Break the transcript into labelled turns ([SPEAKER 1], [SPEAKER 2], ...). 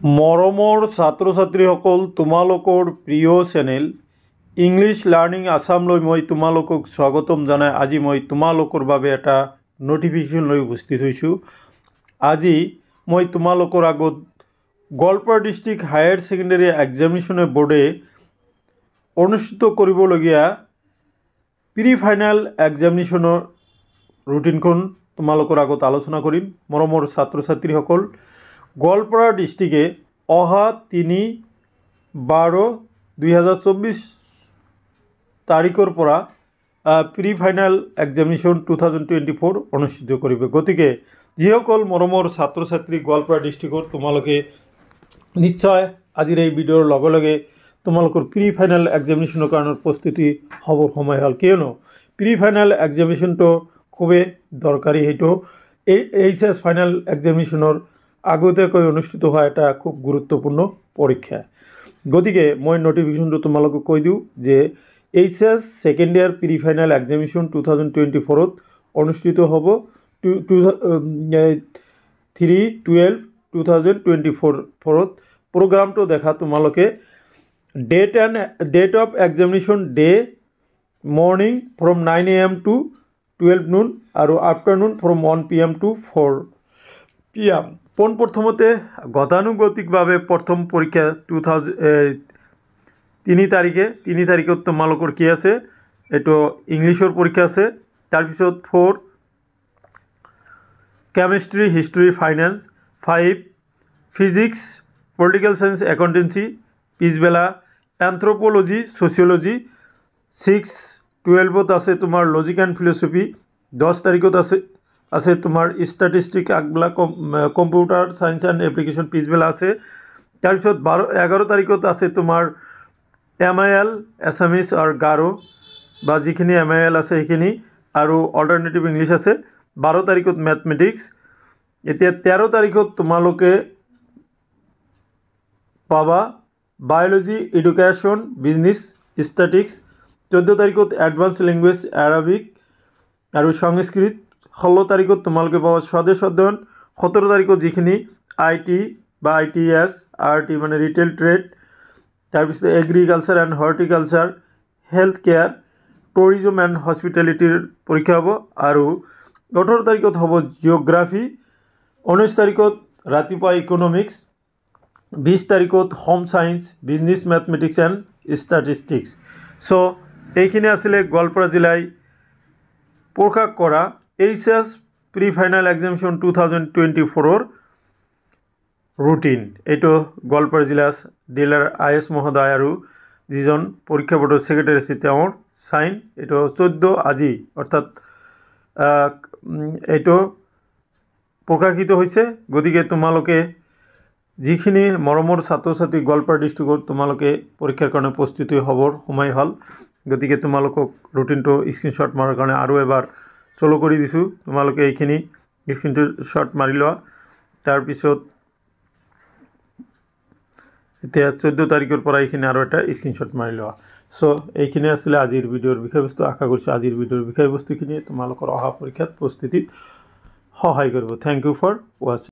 [SPEAKER 1] মৰমৰ ছাত্ৰ ছাত্ৰীসকল, তোমালোকৰ প্ৰিয় চেনেল ইংলিছ লাৰ্নিং আছামলৈ মই তোমালোকক স্বাগতম জনাই আজি মই তোমালোকৰ বাবে এটা নটিফিকেশ্যন লৈ উপস্থিত হৈছোঁ। আজি মই তোমালোকৰ আগত Goalpara district higher secondary examination বোৰ্ডে অনুষ্ঠিত কৰিবলগীয়া প্ৰি ফাইনেল এক্সামিনেশ্যনৰ ৰুটিনখন তোমালোকৰ আগত আলোচনা কৰিম। মৰমৰ ছাত্ৰ ছাত্ৰীসকল, গোৱালপাৰা ডিষ্ট্ৰিক্টে অহা 3/12/2024 তাৰিখৰ পৰা প্ৰি ফাইনেল এক্সামিনেশ্যন 2024 অনুষ্ঠিত কৰিব। গতিকে যিসকল মৰমৰ ছাত্ৰ ছাত্ৰী গোৱালপাৰা ডিষ্ট্ৰিক্টৰ, তোমালোকে নিশ্চয় আজিৰ এই ভিডিঅ'ৰ লগে লগে তোমালোকৰ প্ৰি ফাইনেল এক্সামিনেশ্যনৰ কাৰণে প্ৰস্তুতি হ'বৰ সময় হ'ল, কিয়নো প্ৰি ফাইনেল এক্সামিনেশ্যনটো খুবেই দৰকাৰী। সেইটো এইচএছ ফাইনেল এক্সামিনেশ্যনৰ আগতীয়াকৈ অনুষ্ঠিত হোৱা এটা খুব গুৰুত্বপূৰ্ণ পৰীক্ষা। গতিকে মই নটিফিকেশ্যনটো তোমালোকক কৈ দিওঁ যে HS second year pre final examination 2024 অনুষ্ঠিত হ'ব 3/12/2024। প্ৰগ্ৰামটো দেখা তোমালোকে date of examination day morning from 9 AM to 12 noon আৰু afternoon from 1 PM to 4 PM। পোনপ্ৰথমতে গতানুগতিকভাৱে প্ৰথম পৰীক্ষা 3 তাৰিখত তোমালোকৰ কি আছে, এইটো ইংলিছৰ পৰীক্ষা আছে। তাৰপিছত 4 chemistry, history, finance, 5 physics, political science, accountancy, পিছবেলা এন্থ্ৰপ'লজি, ছ'চিয়লজি। 6/12 আছে তোমাৰ লজিক এণ্ড ফিলচফি। 10 তাৰিখত আছে তোমাৰ ষ্টেটিষ্টিক, আগবেলা কম্পিউটাৰ চায়েন্স এণ্ড এপ্লিকেশ্যন, পিছবেলা আছে। তাৰপিছত 11 তাৰিখত আছে তোমাৰ MIL এছামিছ আৰু গাৰো, বা যিখিনি MIL আছে সেইখিনি, আৰু অল্টাৰনেটিভ ইংলিছ আছে। 12 তাৰিখত মেথমেটিক্স। এতিয়া 13 তাৰিখত তোমালোকে পাবা বায়'লজি, এডুকেশ্যন, বিজনেছ, ষ্টেটিক্স। 14 তাৰিখত এডভান্স লেংগুৱেজ আৰবিক আৰু সংস্কৃত। 16 তাৰিখত তোমালোকে পাবা স্বদেশ অধ্যয়ন। 17 তাৰিখত যিখিনি IT বা ITS, RT মানে ৰিটেইল ট্ৰেড, তাৰপিছত agriculture and horticulture, health care, tourism and হস্পিটেলিটিৰ পৰীক্ষা হ'ব। আৰু 18 তাৰিখত হ'ব জিঅ'গ্ৰাফী। 19 তাৰিখত ৰাতিপুৱা ইকনমিক্স। 20 তাৰিখত home science, business, mathematics and statistics. So' এইখিনি আছিলে গোৱালপাৰা জিলাই প্ৰকাশ কৰা HS pre final examination 2024 routine. এইটো গোৱালপাৰা জিলা ডিলাৰ IS মহোদয় আৰু যিজন পৰীক্ষা বোৰ্ডৰ ছেক্ৰেটাৰী আছে তেওঁৰ চাইন। এইটো 14 আজি, অৰ্থাৎ এইটো প্ৰকাশিত হৈছে। গতিকে তোমালোকে যিখিনি মৰমৰ ছাত্ৰ ছাত্ৰী গোৱালপাৰা ডিষ্ট্ৰিক্টত, তোমালোকে পৰীক্ষাৰ কাৰণে প্ৰস্তুতি হ'বৰ সময় হ'ল। গতিকে তোমালোকক ৰুটিনটো স্ক্ৰীনশ্বট মাৰাৰ কাৰণে আৰু এবাৰ চলো কৰি দিছোঁ। তোমালোকে এইখিনি স্ক্ৰীনশ্বট মাৰি লোৱা। তাৰপিছত এতিয়া 14 তাৰিখৰ পৰা এইখিনি আৰু এটা স্ক্ৰীনশ্বট মাৰি লোৱা। চ' এইখিনি আছিলে আজিৰ ভিডিঅ'ৰ বিষয়বস্তু। আশা কৰিছোঁ আজিৰ ভিডিঅ'ৰ বিষয়বস্তুখিনিয়ে তোমালোকৰ অহা পৰীক্ষাত প্ৰস্তুতিত সহায় কৰিব। থেংক ইউ ফৰ ৱাচিং।